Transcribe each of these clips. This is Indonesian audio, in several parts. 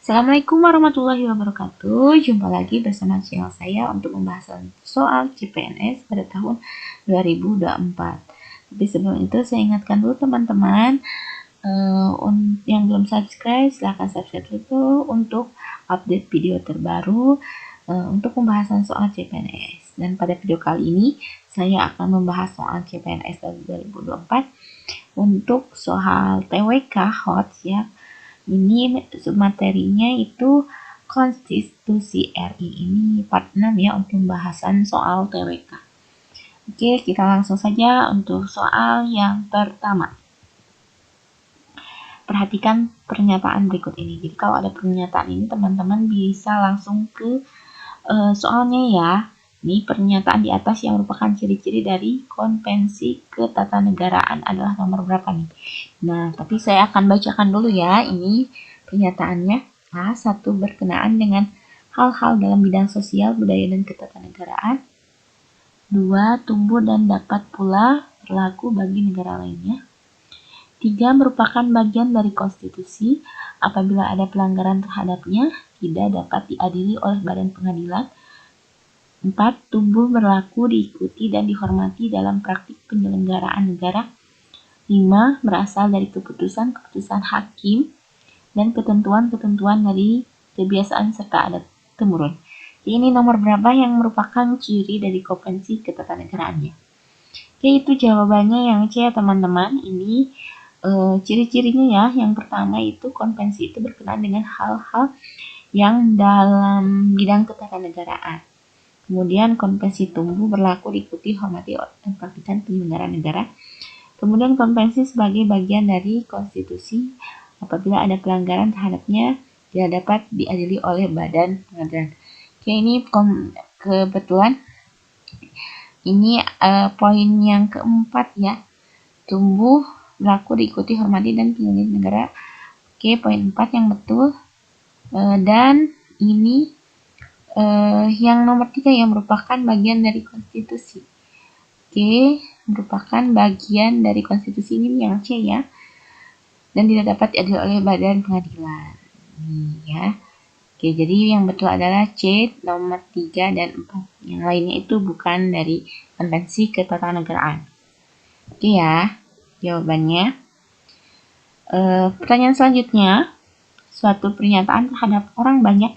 Assalamualaikum warahmatullahi wabarakatuh. Jumpa lagi bersama channel saya untuk membahas soal CPNS pada tahun 2024. Tapi sebelum itu saya ingatkan dulu teman-teman yang belum subscribe, silahkan subscribe dulu untuk update video terbaru untuk pembahasan soal CPNS. Dan pada video kali ini saya akan membahas soal CPNS tahun 2024 untuk soal TWK HOTS ya. Ini materinya itu Konstitusi RI, ini part 6 ya untuk pembahasan soal TWK. Oke, kita langsung saja untuk soal yang pertama. Perhatikan pernyataan berikut ini. Jadi kalau ada pernyataan ini teman-teman bisa langsung ke soalnya ya. Ini pernyataan di atas yang merupakan ciri-ciri dari Konvensi Ketatanegaraan adalah nomor berapa nih? Nah, tapi saya akan bacakan dulu ya. Ini pernyataannya. A1 berkenaan dengan hal-hal dalam bidang sosial, budaya, dan ketatanegaraan. 2 tumbuh dan dapat pula berlaku bagi negara lainnya. 3 merupakan bagian dari konstitusi. Apabila ada pelanggaran terhadapnya, tidak dapat diadili oleh badan pengadilan. 4. Tumbuh, berlaku, diikuti, dan dihormati dalam praktik penyelenggaraan negara. 5. Berasal dari keputusan-keputusan hakim dan ketentuan-ketentuan dari kebiasaan serta adat temurun. Ini nomor berapa yang merupakan ciri dari Konvensi Ketatanegaraannya? Oke, itu jawabannya yang C ya teman-teman. Ini ciri-cirinya ya. Yang pertama itu konvensi itu berkenaan dengan hal-hal yang dalam bidang ketatanegaraan. Kemudian konvensi tumbuh, berlaku, diikuti, hormati, dan praktikkan penyelenggaraan negara. Kemudian konvensi sebagai bagian dari konstitusi. Apabila ada pelanggaran terhadapnya, tidak dapat diadili oleh badan pengadilan. Oke, ini kebetulan ini poin yang keempat ya. Tumbuh, berlaku, diikuti, hormati, dan penyelenggaraan negara. Oke, poin 4 yang betul. Dan ini yang nomor 3 yang merupakan bagian dari konstitusi. Oke, merupakan bagian dari konstitusi, ini yang C ya. Dan tidak dapat diadili oleh badan pengadilan. Ini ya. Oke, jadi yang betul adalah C, nomor 3 dan 4. Yang lainnya itu bukan dari Konvensi Ketatanegaraan. Oke ya, jawabannya. Pertanyaan selanjutnya. Suatu pernyataan terhadap orang banyak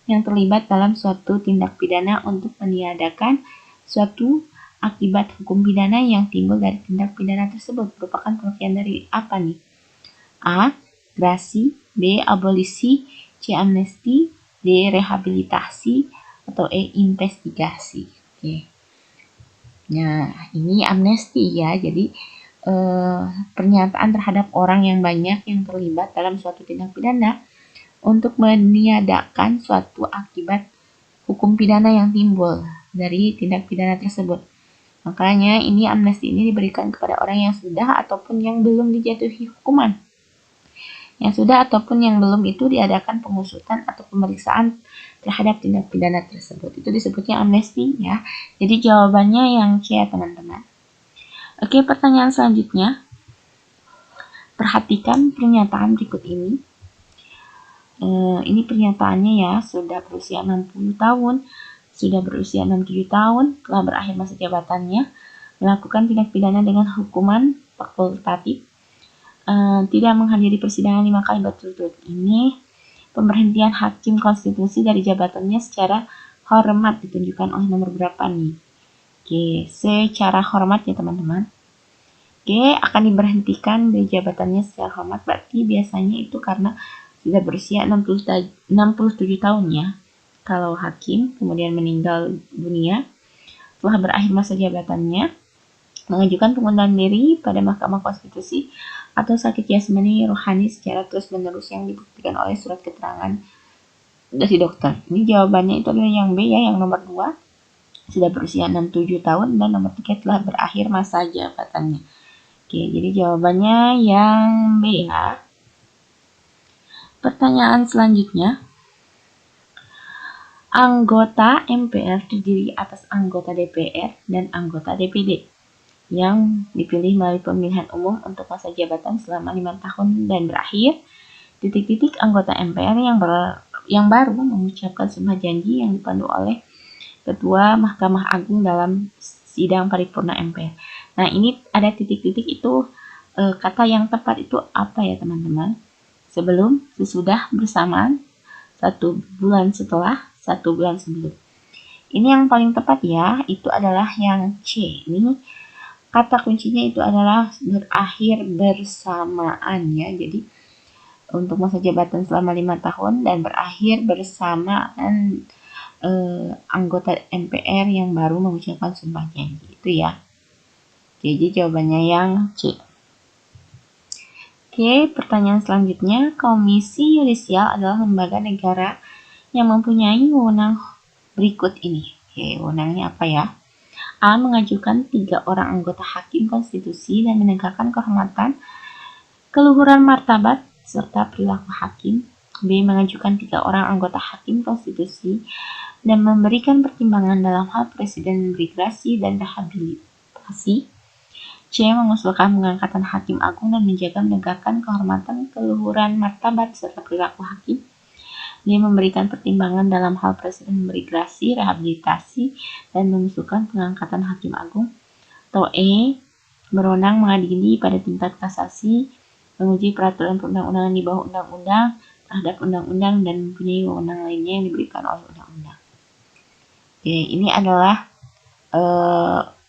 yang terlibat dalam suatu tindak pidana untuk meniadakan suatu akibat hukum pidana yang timbul dari tindak pidana tersebut merupakan pengertian dari apa nih? A. Grasi, B. Abolisi, C. Amnesti, D. Rehabilitasi, atau E. Investigasi. Oke. Nah, ini amnesti ya. Jadi pernyataan terhadap orang yang banyak yang terlibat dalam suatu tindak pidana untuk meniadakan suatu akibat hukum pidana yang timbul dari tindak pidana tersebut. Makanya ini amnesti ini diberikan kepada orang yang sudah ataupun yang belum dijatuhi hukuman. Yang sudah ataupun yang belum itu diadakan pengusutan atau pemeriksaan terhadap tindak pidana tersebut. Itu disebutnya amnesti ya. Jadi jawabannya yang C ya teman-teman. Oke, pertanyaan selanjutnya. Perhatikan pernyataan berikut ini. Ini pernyataannya ya, sudah berusia 60 tahun, sudah berusia 67 tahun, telah berakhir masa jabatannya, melakukan tindak pidana dengan hukuman fakultatif, tidak menghadiri persidangan 5 kali berturut-turut. Ini pemberhentian hakim konstitusi dari jabatannya secara hormat ditunjukkan oleh nomor berapa nih? Oke, secara hormat ya teman-teman. Oke, akan diberhentikan dari jabatannya secara hormat, berarti biasanya itu karena sudah berusia 67 tahun ya. Kalau hakim kemudian meninggal dunia telah berakhir masa jabatannya, mengajukan pengunduran diri pada Mahkamah Konstitusi atau sakit jasmani rohani secara terus-menerus yang dibuktikan oleh surat keterangan dari dokter. Ini jawabannya itu adalah yang B ya, yang nomor 2. Sudah berusia 67 tahun dan nomor 3 telah berakhir masa jabatannya. Oke, jadi jawabannya yang B ya. Pertanyaan selanjutnya. Anggota MPR terdiri atas anggota DPR dan anggota DPD yang dipilih melalui pemilihan umum untuk masa jabatan selama 5 tahun dan berakhir Titik-titik anggota MPR yang baru mengucapkan sumpah janji yang dipandu oleh Ketua Mahkamah Agung dalam sidang paripurna MPR. Nah, ini ada titik-titik itu kata yang tepat itu apa ya teman-teman? Sebelum, sesudah, bersamaan, 1 bulan setelah, 1 bulan sebelum. Ini yang paling tepat ya, itu adalah yang C. Ini kata kuncinya itu adalah berakhir bersamaan ya. Jadi untuk masa jabatan selama 5 tahun dan berakhir bersamaan anggota MPR yang baru mengucapkan sumpah janji itu ya. Jadi jawabannya yang C. Oke, pertanyaan selanjutnya, Komisi Yudisial adalah lembaga negara yang mempunyai wewenang berikut ini. Oke, wewenangnya apa ya? A. Mengajukan 3 orang anggota hakim konstitusi dan menegakkan kehormatan, keluhuran martabat, serta perilaku hakim. B. Mengajukan 3 orang anggota hakim konstitusi dan memberikan pertimbangan dalam hal presiden imigrasi dan rehabilitasi. C. Mengusulkan pengangkatan hakim agung dan menjaga menegakkan kehormatan, keluhuran martabat, serta perilaku hakim. Dia memberikan pertimbangan dalam hal presiden imigrasi, rehabilitasi, dan mengusulkan pengangkatan hakim agung. Atau E. Berwenang mengadili pada tingkat kasasi, menguji peraturan perundang-undangan di bawah undang-undang terhadap undang-undang dan mempunyai wewenang lainnya yang diberikan oleh undang-undang. Oke, ini adalah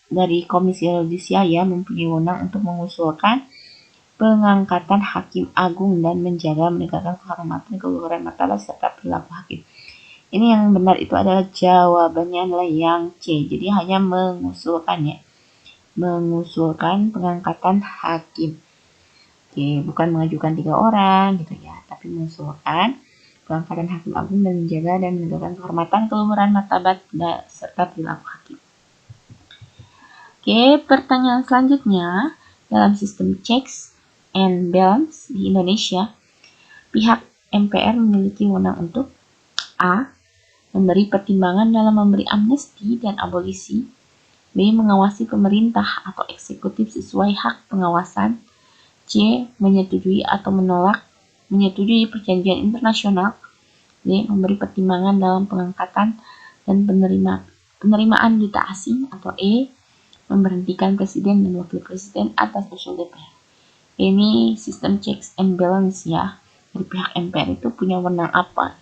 dari Komisi Yudisial ya, mempunyai wewenang untuk mengusulkan pengangkatan hakim agung dan menjaga menegakkan kehormatan, keluhuran martabat, serta perilaku hakim. Ini yang benar itu adalah jawabannya adalah yang C. Jadi hanya mengusulkan ya. Mengusulkan pengangkatan hakim. Oke, bukan mengajukan 3 orang gitu ya, tapi mengusulkan pengangkatan hakim agung dan menjaga dan menegakkan kehormatan, keluhuran martabat, serta perilaku hakim. Oke, pertanyaan selanjutnya, dalam sistem checks and balance di Indonesia, pihak MPR memiliki wewenang untuk A. Memberi pertimbangan dalam memberi amnesti dan abolisi. B. Mengawasi pemerintah atau eksekutif sesuai hak pengawasan. C. Menyetujui atau menolak menyetujui perjanjian internasional. D. Memberi pertimbangan dalam pengangkatan dan penerimaan duta asing. Atau E. Memberhentikan presiden dan wakil presiden atas usul DPR. Ini sistem checks and balance ya. Dari pihak MPR itu punya wewenang apa?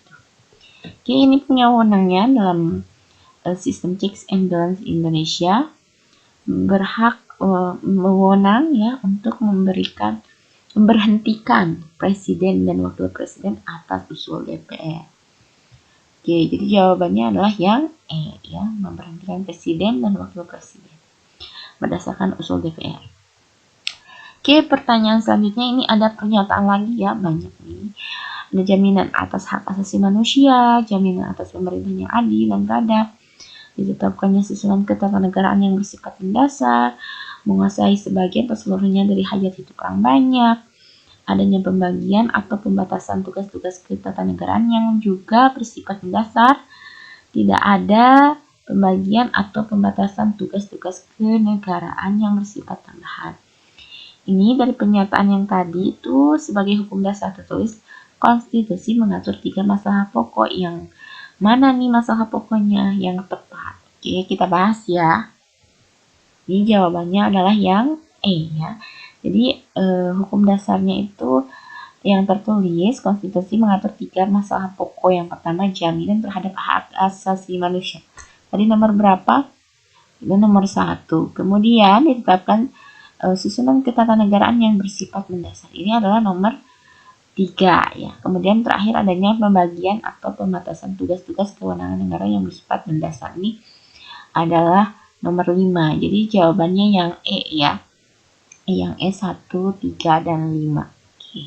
Oke, ini punya wewenangnya dalam sistem checks and balance Indonesia, berhak wewenang ya untuk memberhentikan presiden dan wakil presiden atas usul DPR. Oke, jadi jawabannya adalah yang E ya, memberhentikan presiden dan wakil presiden berdasarkan usul DPR. Oke, pertanyaan selanjutnya ini ada pernyataan lagi ya, banyak nih. Ada jaminan atas hak asasi manusia, jaminan atas pemerintah yang adil dan beradab, ditetapkannya susunan ketatanegaraan yang bersifat mendasar, menguasai sebagian atau seluruhnya dari hajat hidup orang banyak, adanya pembagian atau pembatasan tugas-tugas ketatanegaraan yang juga bersifat mendasar, tidak ada pembagian atau pembatasan tugas-tugas kenegaraan yang bersifat tambahan. Ini dari pernyataan yang tadi itu sebagai hukum dasar tertulis, konstitusi mengatur 3 masalah pokok. Yang mana nih masalah pokoknya yang tepat? Oke, kita bahas ya. Ini jawabannya adalah yang E ya. Jadi hukum dasarnya itu yang tertulis, konstitusi mengatur 3 masalah pokok. Yang pertama, jaminan terhadap hak asasi manusia. Tadi nomor berapa? Itu nomor 1. Kemudian ditetapkan susunan ketatanegaraan yang bersifat mendasar. Ini adalah nomor 3 ya. Kemudian terakhir adanya pembagian atau pembatasan tugas-tugas kewenangan negara yang bersifat mendasar. Ini adalah nomor 5. Jadi jawabannya yang E ya. Yang E 1, 3, dan 5. Oke.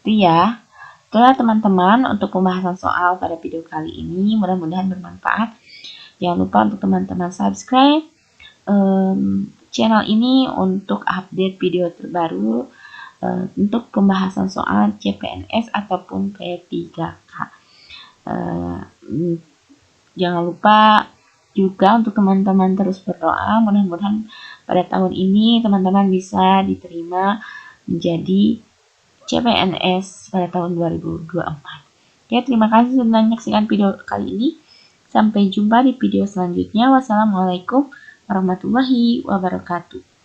Itu ya. Itulah teman-teman untuk pembahasan soal pada video kali ini. Mudah-mudahan bermanfaat. Jangan lupa untuk teman-teman subscribe channel ini untuk update video terbaru untuk pembahasan soal CPNS ataupun P3K. Jangan lupa juga untuk teman-teman terus berdoa, mudah-mudahan pada tahun ini teman-teman bisa diterima menjadi CPNS pada tahun 2024. Ya, terima kasih sudah menyaksikan video kali ini. Sampai jumpa di video selanjutnya. Wassalamualaikum warahmatullahi wabarakatuh.